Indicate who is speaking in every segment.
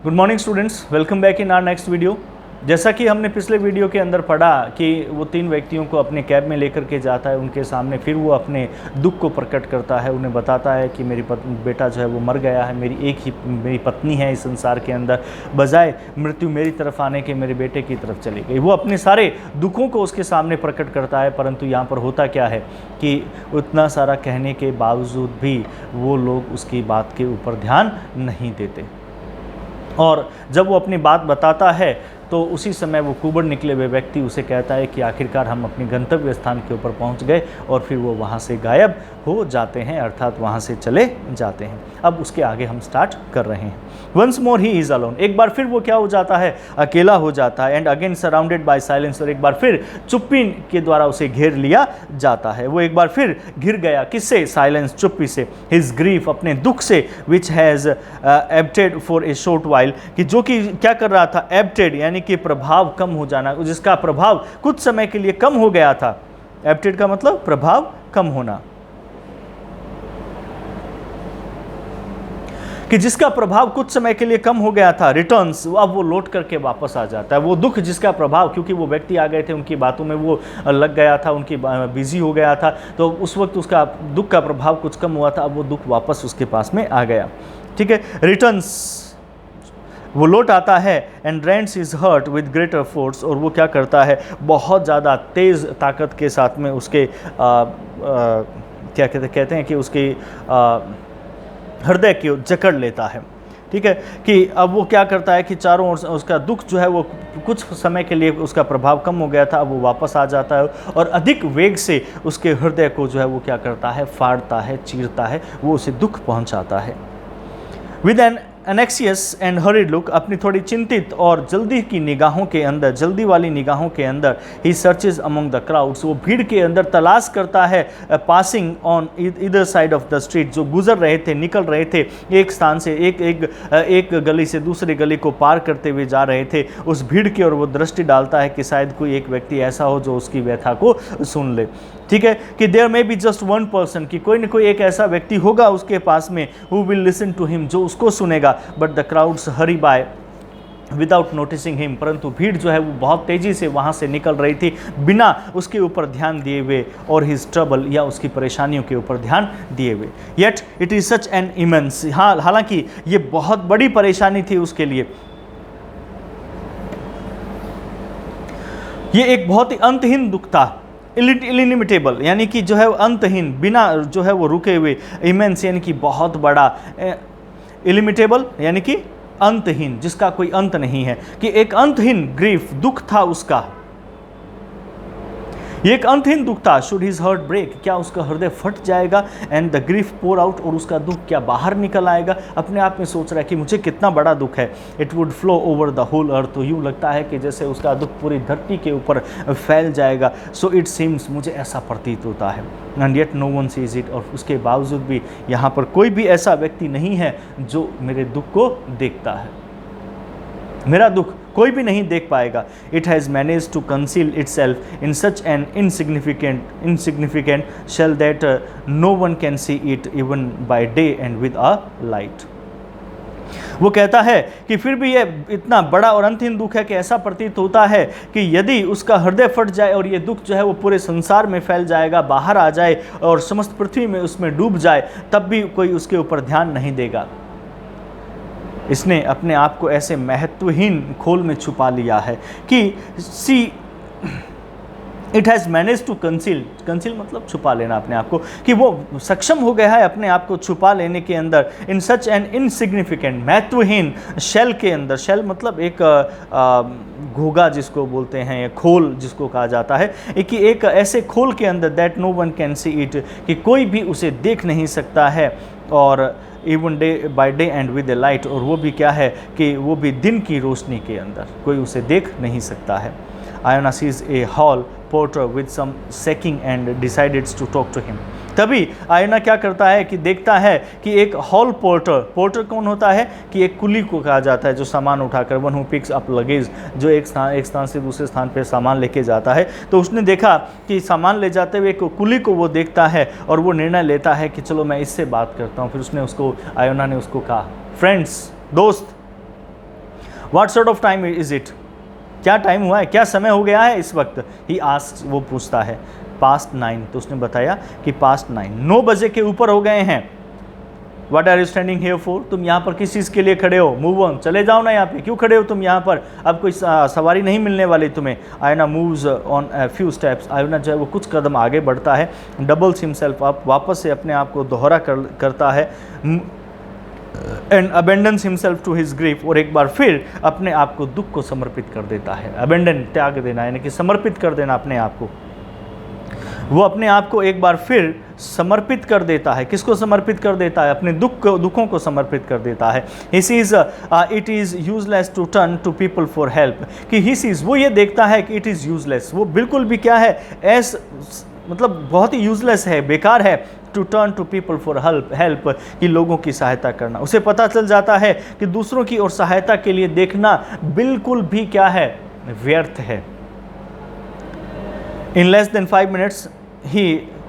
Speaker 1: Good morning students, welcome back in our next video. जैसा कि हमने पिछले वीडियो के अंदर पढ़ा कि वो तीन व्यक्तियों को अपने कैब में लेकर के जाता है उनके सामने, फिर वो अपने दुख को प्रकट करता है, उन्हें बताता है कि मेरी बेटा जो है वो मर गया है, मेरी पत्नी है इस संसार के अंदर, बजाय मृत्यु मेरी तरफ आने के मेरे बेटे की तरफ चली गई। वो अपने सारे दुखों को उसके सामने प्रकट करता है, परंतु यहाँ पर होता क्या है कि उतना सारा कहने के बावजूद भी वो लोग उसकी बात के ऊपर ध्यान नहीं देते। और जब वो अपनी बात बताता है तो उसी समय वो कुबड़ निकले हुए व्यक्ति उसे कहता है कि आखिरकार हम अपने गंतव्य स्थान के ऊपर पहुंच गए, और फिर वो वहाँ से गायब हो जाते हैं, अर्थात वहाँ से चले जाते हैं। अब उसके आगे हम स्टार्ट कर रहे हैं। Once more he is alone, एक बार फिर वो क्या हो जाता है, अकेला हो जाता है। And again surrounded by silence, और एक बार फिर चुप्पी के द्वारा उसे घेर लिया जाता है। वो एक बार फिर घिर गया, किससे? साइलेंस, चुप्पी से। हिज ग्रीफ, अपने दुख से, which has abated for a short while, कि जो कि क्या कर रहा था? एब्टेड यानी कि प्रभाव कम हो जाना, जिसका प्रभाव कुछ समय के लिए कम हो गया था। एब्टेड का मतलब प्रभाव कम होना, कि जिसका प्रभाव कुछ समय के लिए कम हो गया था। रिटर्न्स, अब वो लौट करके वापस आ जाता है। वो दुख जिसका प्रभाव, क्योंकि वो व्यक्ति आ गए थे, उनकी बातों में वो लग गया था, उनकी बिजी हो गया था, तो उस वक्त उसका दुख का प्रभाव कुछ कम हुआ था, अब वो दुख वापस उसके पास में आ गया। ठीक है, रिटर्न्स, वो लौट आता है। And rents is hurt with greater force, और वो क्या करता है? बहुत ज़्यादा तेज़ ताकत के साथ में उसके क्या कहते हैं कि उसके हृदय को जकड़ लेता है। ठीक है, कि अब वो क्या करता है कि चारों ओर उसका दुख जो है वो कुछ समय के लिए उसका प्रभाव कम हो गया था, अब वो वापस आ जाता है और अधिक वेग से उसके हृदय को जो है वो क्या करता है? फाड़ता है, चीरता है, वो उसे दुख पहुंचाता है। With an anxious and hurried look, अपनी थोड़ी चिंतित और जल्दी की निगाहों के अंदर, जल्दी वाली निगाहों के अंदर, ही सर्चेज अमंग द क्राउड्स, वो भीड़ के अंदर तलाश करता है। Passing on either side of the street, जो गुजर रहे थे, निकल रहे थे एक स्थान से, एक गली से दूसरी गली को पार करते हुए जा रहे थे, उस भीड़ की ओर वो दृष्टि डालता है कि शायद कोई एक व्यक्ति ऐसा हो जो उसकी व्यथा को सुन ले। ठीक है, कि there may be just one person, कि कोई न कोई एक ऐसा व्यक्ति होगा उसके पास में, who will listen to him, जो उसको सुनेगा। But the crowds hurry by without noticing him, परंतु भीड़ जो है वो बहुत तेजी से वहाँ से निकल रही थी बिना उसके ऊपर ध्यान दिए हुए, और हिज ट्रबल, या उसकी परेशानियों के ऊपर ध्यान दिए हुए। Yet it is such an immense, हाँ, हालांकि ये बहुत बड़ी परेशानी थी उसके लिए, ये एक बहुत ही अंतहीन दुख था। इलिमिटेबल यानी कि जो है अंतहीन, बिना जो है वो रुके हुए। इमेंस यानी कि बहुत बड़ा। इलिमिटेबल यानी कि अंतहीन, जिसका कोई अंत नहीं है, कि एक अंतहीन ग्रीफ, दुख था उसका, ये एक अंतहीन दुख था। शुड हिज हार्ट ब्रेक, क्या उसका हृदय फट जाएगा? And the grief pour out, और उसका दुख क्या बाहर निकल आएगा? अपने आप में सोच रहा है कि मुझे कितना बड़ा दुख है। It would flow over the whole earth, तो यूँ लगता है कि जैसे उसका दुख पूरी धरती के ऊपर फैल जाएगा। सो इट सीम्स, मुझे ऐसा प्रतीत होता है। And yet no one sees it, और उसके बावजूद भी यहाँ पर कोई भी ऐसा व्यक्ति नहीं है जो मेरे दुख को देखता है। मेरा दुख कोई भी नहीं देख पाएगा। It has manage to conceal itself in such an insignificant shell that no one can see it even by day and with a light. वो कहता है कि फिर भी ये इतना बड़ा और अंतिम दुख है कि ऐसा प्रतीत होता है कि यदि उसका हृदय फट जाए और ये दुख जो है वो पूरे संसार में फैल जाएगा, बाहर आ जाए और समस्त पृथ्वी में उसमें डूब जाए, तब भी कोई उसके ऊपर ध्यान नहीं देगा। इसने अपने आप को ऐसे महत्वहीन खोल में छुपा लिया है कि see it has manage to conceal मतलब छुपा लेना अपने आप को, कि वो सक्षम हो गया है अपने आप को छुपा लेने के अंदर। इन सच एन इनसिग्निफिकेंट, महत्वहीन शेल के अंदर, शेल मतलब एक घोगा जिसको बोलते हैं, या खोल जिसको कहा जाता है, कि एक ऐसे खोल के अंदर that no one can see it, कि कोई भी उसे देख नहीं सकता है, और even day by day and with a light, और वो भी क्या है कि वो भी दिन की रोशनी के अंदर कोई उसे देख नहीं सकता है। Iona sees a hall porter with some sacking and decided to talk to him. तभी आयोना क्या करता है कि देखता है कि एक हॉल पोर्टर कौन होता है? कि एक कुली को कहा जाता है जो सामान उठाकर, one who picks up luggage, जो एक स्थान से दूसरे स्थान पर सामान लेके जाता है। तो उसने देखा कि सामान ले जाते हुए एक कुली को वो देखता है, और वो निर्णय लेता है कि चलो मैं इससे बात करता हूँ। फिर उसने उसको, आयोना ने उसको कहा, फ्रेंड्स, दोस्त, what sort of time is it, क्या टाइम हुआ है, क्या समय हो गया है इस वक्त। ही आस्क्स, वो पूछता है। पास्ट 9, तो उसने बताया कि पास्ट 9, 9 बजे के ऊपर हो गए हैं। What are you standing here for? तुम यहाँ पर किस चीज़ के लिए खड़े हो? मूव ऑन, चले जाओ ना यहाँ पे, क्यों खड़े हो तुम यहाँ पर, अब कोई सवारी नहीं मिलने वाली तुम्हें। Iona moves on a few steps, Iona जो है वो कुछ कदम आगे बढ़ता है। डबल्स हिमसेल्फ अप, वापस से अपने आप को दोहरा करता है। And abandons himself to his grief, और एक बार फिर अपने आप को दुख को समर्पित कर देता है। अबेंडन, त्याग देना, यानी कि समर्पित कर देना अपने आप को। वो अपने आप को एक बार फिर समर्पित कर देता है। किसको समर्पित कर देता है? अपने दुखों को समर्पित कर देता है। He sees it is useless to turn to people for help, कि ही सीज, वो ये देखता है कि इट इज़ यूजलेस, वो बिल्कुल भी क्या है, एस मतलब बहुत ही यूजलेस है, बेकार है, to turn to people for help, कि लोगों की सहायता करना। उसे पता चल जाता है कि दूसरों की और सहायता के लिए देखना बिल्कुल भी क्या है, व्यर्थ है। In less than 5 minutes he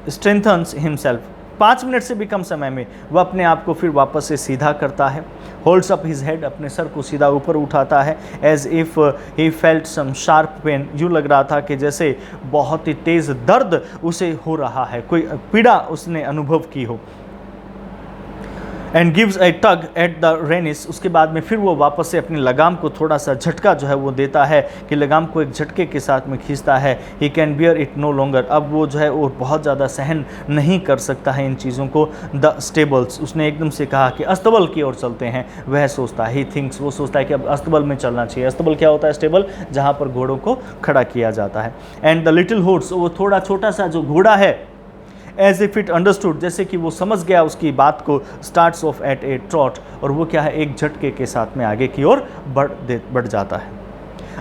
Speaker 1: strengthens himself, 5 minute से भी कम समय में वह अपने आप को फिर वापस से सीधा करता है। होल्ड्स अप हिज हेड, अपने सर को सीधा ऊपर उठाता है। As if he felt some sharp pain, यूँ लग रहा था कि जैसे बहुत ही तेज़ दर्द उसे हो रहा है, कोई पीड़ा उसने अनुभव की हो। And gives a tug at the reins, उसके बाद में फिर वो वापस से अपनी लगाम को थोड़ा सा झटका जो है वो देता है, कि लगाम को एक झटके के साथ में खींचता है। He can bear it no longer, अब वो जो है वो बहुत ज़्यादा सहन नहीं कर सकता है इन चीज़ों को। द स्टेबल्स, उसने एकदम से कहा कि अस्तबल की ओर चलते हैं। वह सोचता है, ही थिंक्स, वो सोचता है कि अब अस्तबल में चलना चाहिए। अस्तबल क्या होता है? स्टेबल, जहाँ पर घोड़ों को खड़ा किया जाता है। एंड द लिटिल हॉर्स, वो थोड़ा छोटा सा जो घोड़ा है, एज इफ इट अंडरस्टूड, जैसे कि वो समझ गया उसकी बात को, starts of eight A trout, और वो क्या है, एक झटके के साथ में आगे की ओर बढ़ जाता है।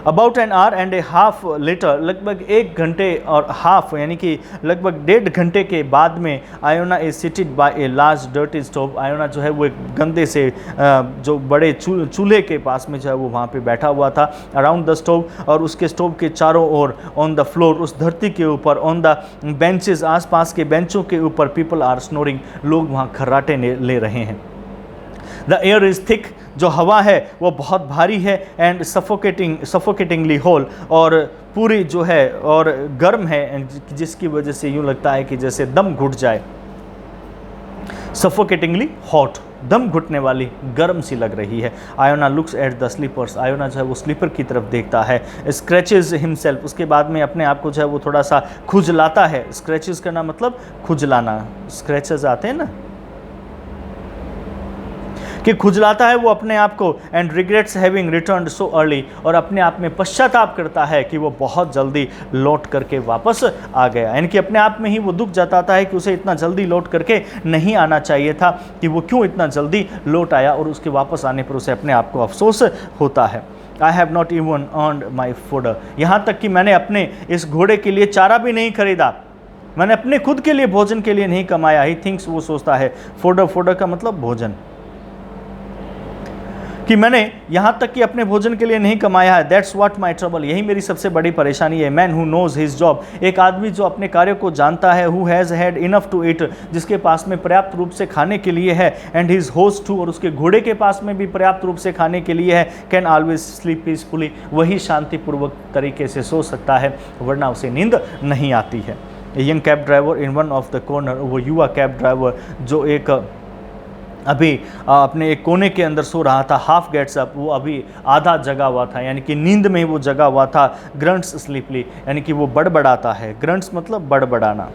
Speaker 1: About an hour and a half later, लगभग 1 घंटे और हाफ यानी कि लगभग 1.5 घंटे के बाद में Iona is seated by a large dirty stove, Iona जो है वो एक गंदे से जो बड़े चूल्हे के पास में जो है वो वहाँ पे बैठा हुआ था। अराउंड द स्टोव, और उसके स्टोव के चारों ओर, ऑन द फ्लोर, उस धरती के ऊपर, ऑन द बेंचेस, आसपास के बेंचों के ऊपर, पीपल आर स्नोरिंग, लोग वहाँ खर्राटे ले रहे हैं। द एयर इज़ थिक, जो हवा है वो बहुत भारी है। एंड सफोकेटिंगली होल, और पूरी जो है और गर्म है, जिसकी वजह से यूँ लगता है कि जैसे दम घुट जाए। सफोकेटिंगली हॉट, दम घुटने वाली, गर्म सी लग रही है। Iona looks at the sleepers, Iona जो है वो स्लीपर की तरफ देखता है। स्क्रैचेज हिमसेल्फ, उसके बाद में अपने आप को जो है वो थोड़ा सा खुजलाता है। स्क्रैचेज करना मतलब खुजलाना, स्क्रैचेज आते हैं ना, कि खुजलाता है वो अपने आप को। And regrets having returned so early, और अपने आप में पश्चाताप करता है कि वो बहुत जल्दी लौट करके वापस आ गया, यानी कि अपने आप में ही वो दुख जताता है कि उसे इतना जल्दी लौट करके नहीं आना चाहिए था, कि वो क्यों इतना जल्दी लौट आया, और उसके वापस आने पर उसे अपने आप को अफसोस होता है। I have not even earned my fodder, यहाँ तक कि मैंने अपने इस घोड़े के लिए चारा भी नहीं खरीदा, मैंने अपने खुद के लिए भोजन के लिए नहीं कमाया। ही थिंक्स, वो सोचता है, फूडर का मतलब भोजन, कि मैंने यहाँ तक कि अपने भोजन के लिए नहीं कमाया है। दैट्स व्हाट माई ट्रबल, यही मेरी सबसे बड़ी परेशानी है। Man who knows his job, एक आदमी जो अपने कार्य को जानता है। Who has had enough to eat, जिसके पास में पर्याप्त रूप से खाने के लिए है। एंड हिज होस्ट टू, और उसके घोड़े के पास में भी पर्याप्त रूप से खाने के लिए है। कैन ऑलवेज स्लीप पीसफुली, वही शांतिपूर्वक तरीके से सो सकता है, वरना उसे नींद नहीं आती है। Young cab driver in one of the corner, वो युवा कैब ड्राइवर जो एक अभी अपने एक कोने के अंदर सो रहा था। हाफ गेट्स अप, वो अभी आधा जगा हुआ था, यानी कि नींद में वो जगा हुआ था। ग्रंट्स स्लीपली, यानी कि वो बड़बड़ाता है। ग्रंट्स मतलब बड़बड़ाना,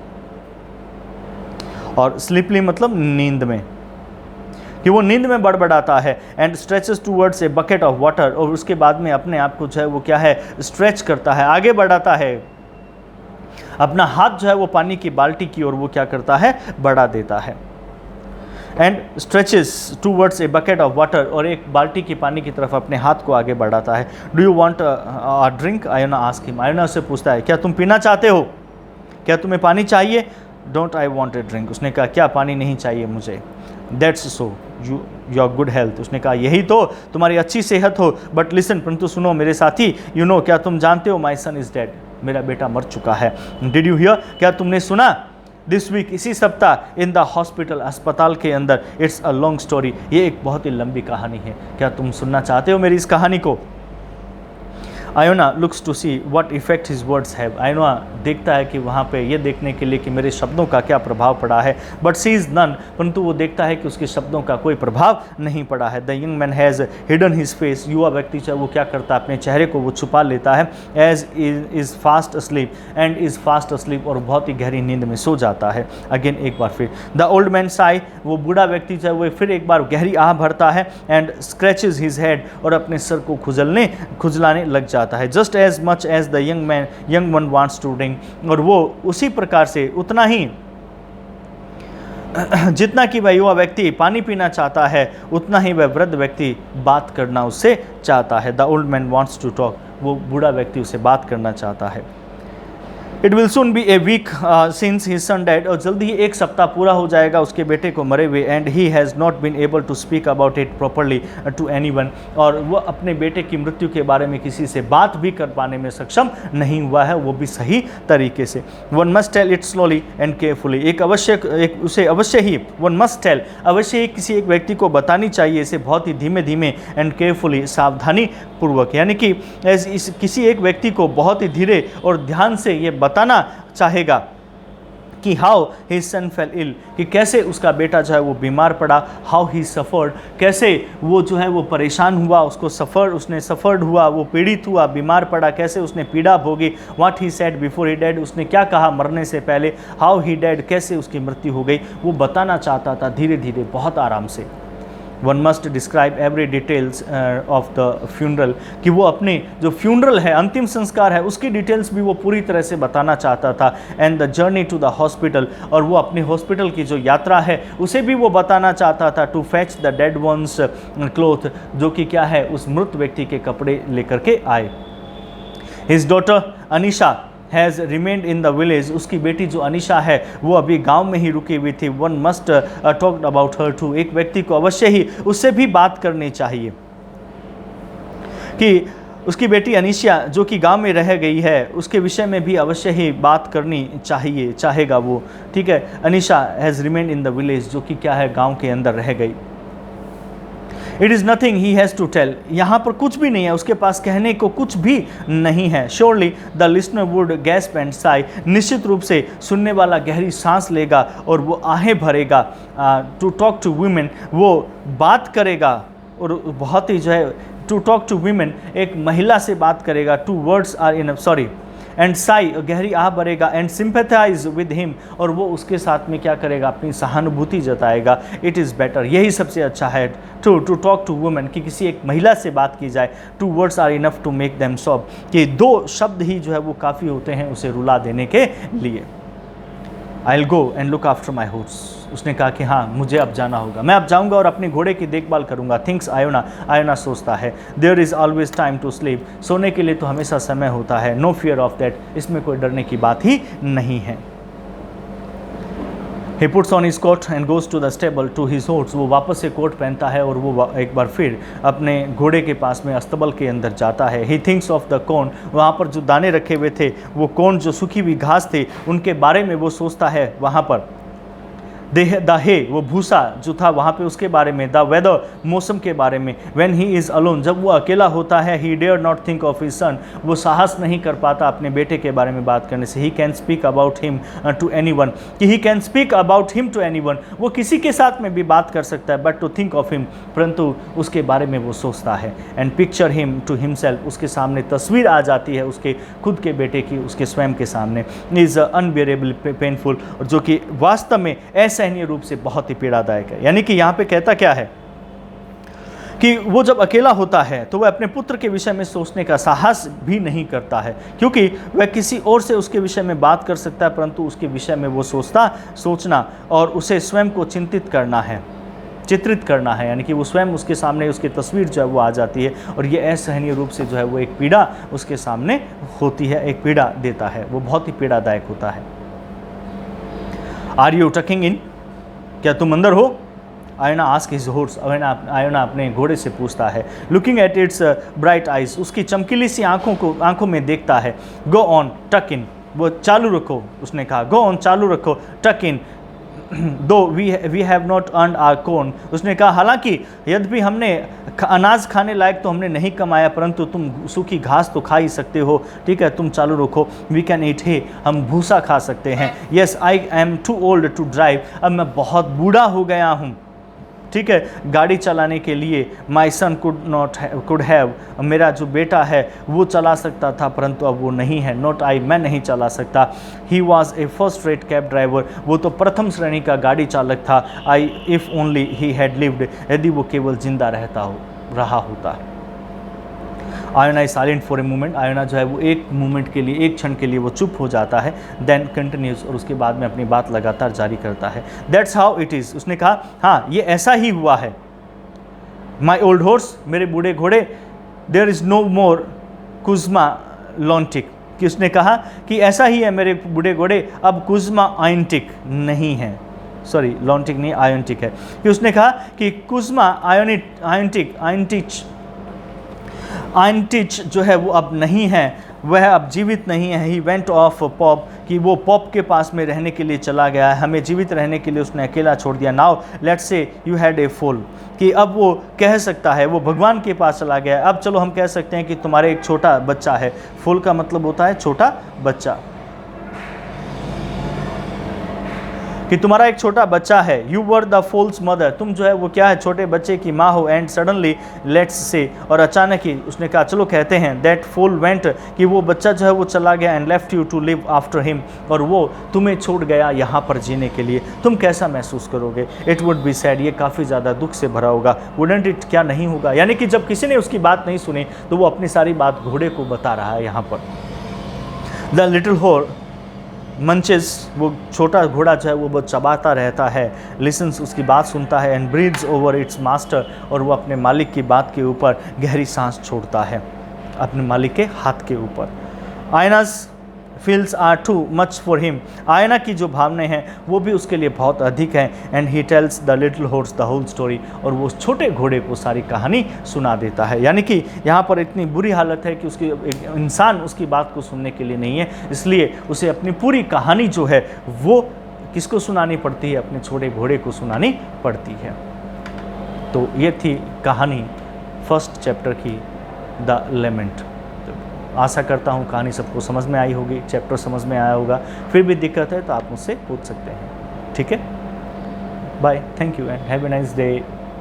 Speaker 1: और स्लीपली मतलब नींद में, कि वो नींद में बड़बड़ाता है। And stretches towards a bucket of water, और उसके बाद में अपने आप को जो है वो क्या है, स्ट्रेच करता है, आगे बढ़ाता है। अपना हाथ जो है वो पानी की बाल्टी की ओर वो क्या करता है, बढ़ा देता है। And stretches towards a bucket of water, और एक बाल्टी की पानी की तरफ अपने हाथ को आगे बढ़ाता है। Do you want a drink, Iona ask him, Iona से पूछता है, क्या तुम पीना चाहते हो, क्या तुम्हें पानी चाहिए। Don't I want a drink, उसने कहा क्या पानी नहीं चाहिए मुझे। That's so your good health, उसने कहा यही तो तुम्हारी अच्छी सेहत हो। बट लिसन, परंतु सुनो मेरे साथी, यू नो, क्या तुम जानते हो, माई सन इज डेड, मेरा बेटा मर चुका है। डिड यू हियर, क्या तुमने सुना। दिस वीक, इसी सप्ताह, इन द हॉस्पिटल, अस्पताल के अंदर। इट्स अ लॉन्ग स्टोरी, ये एक बहुत ही लंबी कहानी है, क्या तुम सुनना चाहते हो मेरी इस कहानी को। Iona looks to see what effect his words have. Iona देखता है कि वहाँ पे ये देखने के लिए कि मेरे शब्दों का क्या प्रभाव पड़ा है, बट सी इज़ नन, परंतु वो देखता है कि उसके शब्दों का कोई प्रभाव नहीं पड़ा है। The young man has hidden his face. युवा व्यक्ति चाहे वो क्या करता है, अपने चेहरे को वो छुपा लेता है। As is fast asleep and is fast asleep, और बहुत ही गहरी नींद में सो जाता है। अगेन एक बार फिर द ओल्ड मैन साई, वो बूढ़ा व्यक्ति चाहे वो फिर एक बार गहरी आह भरता है। एंड स्क्रैचेज हिज हेड, और अपने सर को खुजलाने लग जाता है। Just as much as the young one wants to drink, और वो उसी प्रकार से उतना ही जितना कि वह युवा व्यक्ति पानी पीना चाहता है, उतना ही वह वृद्ध व्यक्ति बात करना उससे चाहता है। The old man wants to talk, वो बूढ़ा व्यक्ति उससे बात करना चाहता है। It will soon be a week since his son died, और जल्दी ही एक सप्ताह पूरा हो जाएगा उसके बेटे को मरे हुए। And he has not been able to speak about it properly to anyone, और वो अपने बेटे की मृत्यु के बारे में किसी से बात भी कर पाने में सक्षम नहीं हुआ है, वो भी सही तरीके से। One must tell it slowly and carefully, उसे अवश्य ही वन मस्ट टेल, अवश्य ही किसी एक व्यक्ति को बतानी चाहिए इसे बहुत ही धीमे धीमे, एंड केयरफुली, सावधानी पूर्वक, यानी कि किसी एक व्यक्ति को बहुत ही धीरे और ध्यान से ये बताना चाहेगा कि how his son fell ill, कि कैसे उसका बेटा जो है वो बीमार पड़ा। हाउ ही सफ़र्ड, कैसे वो जो है वो परेशान हुआ, उसने सफ़र्ड हुआ, वो पीड़ित हुआ, बीमार पड़ा, कैसे उसने पीड़ा भोगी। What he said before he dead, उसने क्या कहा मरने से पहले। हाउ ही डेड, कैसे उसकी मृत्यु हो गई, वो बताना चाहता था धीरे धीरे, बहुत आराम से। One must describe every details of the funeral, कि वो अपने जो फ्यूनरल है, अंतिम संस्कार है, उसकी डिटेल्स भी वो पूरी तरह से बताना चाहता था। And the journey to the hospital, और वो अपने हॉस्पिटल की जो यात्रा है उसे भी वो बताना चाहता था। To fetch the dead one's cloth, जो कि क्या है, उस मृत व्यक्ति के कपड़े लेकर के आए। His daughter Anisha has remained in the village, उसकी बेटी जो अनीशा है वो अभी गांव में ही रुकी हुई थी। One must talk about her too, एक व्यक्ति को अवश्य ही उससे भी बात करनी चाहिए कि उसकी बेटी अनीशा जो कि गांव में रह गई है, उसके विषय में भी अवश्य ही बात करनी चाहेगा वो। ठीक है, Anisya has remained in the village, जो कि क्या है, गाँव के अंदर रह गई। It is nothing he has to tell, यहाँ पर कुछ भी नहीं है, उसके पास कहने को कुछ भी नहीं है। Surely the listener would gasp and Sai, निश्चित रूप से सुनने वाला गहरी सांस लेगा और वो आहें भरेगा। टू टॉक टू वुमेन, वो बात करेगा, और बहुत ही जो है, टू टॉक टू वुमेन, एक महिला से बात करेगा। Two words are enough, sorry, and sigh, गहरी आह भरेगा। एंड सिंपैथाइज विद हिम, और वो उसके साथ में क्या करेगा, अपनी सहानुभूति जताएगा। इट इज़ बेटर, यही सबसे अच्छा है। टू टॉक टू वुमेन, कि किसी एक महिला से बात की जाए। Two words are enough to make them sob, कि दो शब्द ही जो है वो काफ़ी होते हैं उसे रुला देने के लिए। I will go and look after my horse, उसने कहा कि हाँ मुझे अब जाना होगा, मैं अब जाऊंगा और अपने घोड़े की देखभाल करूंगा। थिंक्स आयोना, आयोना सोचता है। There is always time to sleep, सोने के लिए तो हमेशा समय होता है। नो फियर ऑफ दैट, इसमें कोई डरने की बात ही नहीं है। He puts on his coat and goes to the stable to his horse, वो वापस से कोट पहनता है और वो एक बार फिर अपने घोड़े के पास में अस्तबल के अंदर जाता है। He thinks of the corn, वहाँ पर जो दाने रखे हुए थे, वो कौन जो सूखी हुई घास थे, उनके बारे में वो सोचता है। वहाँ पर द हे, वो भूसा जो था वहाँ पे, उसके बारे में। द वेदर, मौसम के बारे में। व्हेन ही इज़ अलोन, जब वो अकेला होता है। He dare not think of his son, वो साहस नहीं कर पाता अपने बेटे के बारे में बात करने से। He can speak about him to anyone, कि he can speak about him to anyone, वो किसी के साथ में भी बात कर सकता है। But to think of him, परंतु उसके बारे में वो सोचता है। And picture him to himself, उसके सामने तस्वीर आ जाती है उसके खुद के बेटे की, उसके स्वयं के सामने। इज़ अनबियरेबल पेनफुल, और जो कि वास्तव में असहनीय रूप से बहुत ही पीड़ादायक है। यानी कि यहाँ पे कहता क्या है कि वो जब अकेला होता है तो वह अपने पुत्र के विषय में सोचने का साहस भी नहीं करता है, क्योंकि वह किसी और से उसके विषय में बात कर सकता है, परंतु उसके विषय में वो सोचना और उसे स्वयं को चिंतित करना है, चित्रित करना है। यानी कि वो स्वयं उसके सामने उसकी तस्वीर जो है वो आ जाती है, और ये असहनीय रूप से जो है वो एक पीड़ा उसके सामने होती है, एक पीड़ा देता है, वो बहुत ही पीड़ादायक होता है। आर यू टकिंग इन, क्या तुम अंदर हो? Iona ask his horse, Iona अपने घोड़े से पूछता है। Looking at its bright eyes, उसकी चमकीली सी आंखों में देखता है। गो ऑन टक इन, वो चालू रखो, उसने कहा। गो ऑन, चालू रखो। Tuck in, though we have not earned our corn, उसने कहा हालांकि यद्यपि हमने अनाज खाने लायक तो हमने नहीं कमाया, परंतु तुम सूखी घास तो खा ही सकते हो, ठीक है, तुम चालू रखो। वी कैन ईट है, हम भूसा खा सकते हैं। Yes I am too old to drive, अब मैं बहुत बूढ़ा हो गया हूँ, ठीक है, गाड़ी चलाने के लिए। माई सन कुड हैव, मेरा जो बेटा है वो चला सकता था, परंतु अब वो नहीं है। नॉट आई, मैं नहीं चला सकता। He was a first rate cab driver, वो तो प्रथम श्रेणी का गाड़ी चालक था। आई if only he had lived, यदि वो केवल जिंदा रहा होता। Iona is silent for a moment, Iona जो है वो एक मोमेंट के लिए, एक क्षण के लिए वो चुप हो जाता है। देन कंटिन्यूज, और उसके बाद में अपनी बात लगातार जारी करता है। दैट्स हाउ इट इज़, उसने कहा हाँ ये ऐसा ही हुआ है। माई ओल्ड हॉर्स, मेरे बूढ़े घोड़े, देयर इज़ नो मोर कुज्मा लॉन्टिक, कि उसने कहा कि ऐसा ही है मेरे बूढ़े घोड़े, अब कुज्मा आयंटिक नहीं है, सॉरी लॉन्टिक नहीं आयंटिक है। कि उसने कहा कि कुज्मा आयंटिच जो है वो अब नहीं है, वह अब जीवित नहीं है। ही वेंट ऑफ पॉप, कि वो पॉप के पास में रहने के लिए चला गया है, हमें जीवित रहने के लिए उसने अकेला छोड़ दिया। Now let's say you had a fall, कि अब वो कह सकता है, वो भगवान के पास चला गया है। अब चलो हम कह सकते हैं कि तुम्हारे एक छोटा बच्चा है। फॉल का मतलब होता है छोटा बच्चा, कि तुम्हारा एक छोटा बच्चा है। You were the false mother, तुम जो है वो क्या है, छोटे बच्चे की माँ हो। एंड सडनली लेट्स से, और अचानक ही उसने कहा चलो कहते हैं, दैट फॉल वेंट, कि वो बच्चा जो है वो चला गया। And left you to live after him, और वो तुम्हें छोड़ गया यहाँ पर जीने के लिए। तुम कैसा महसूस करोगे? इट वुड बी सैड, ये काफ़ी ज़्यादा दुख से भरा होगा। वुडंट इट, क्या नहीं होगा? यानी कि जब किसी ने उसकी बात नहीं सुनी तो वो अपनी सारी बात घोड़े को बता रहा है यहाँ पर। द लिटिल हॉर्स मंचेस, वो छोटा घोड़ा जो है वो बहुत चबाता रहता है। लिसन्स, उसकी बात सुनता है। And breathes over its master, और वो अपने मालिक की बात के ऊपर गहरी सांस छोड़ता है, अपने मालिक के हाथ के ऊपर। Iona's feels are too much for him, Iona की जो भावनाएं हैं वो भी उसके लिए बहुत अधिक हैं। And he tells the little horse the whole story, और वो उस छोटे घोड़े को सारी कहानी सुना देता है। यानी कि यहाँ पर इतनी बुरी हालत है कि उसकी इंसान उसकी बात को सुनने के लिए नहीं है, इसलिए उसे अपनी पूरी कहानी जो है वो किसको सुनानी पड़ती है? अपने छोटे घोड़े को सुनानी पड़ती है। तो ये थी कहानी फर्स्ट चैप्टर की, द लेमेंट। आशा करता हूँ कहानी सबको समझ में आई होगी, चैप्टर समझ में आया होगा। फिर भी दिक्कत है तो आप मुझसे पूछ सकते हैं, ठीक है। Bye, thank you and have a nice day.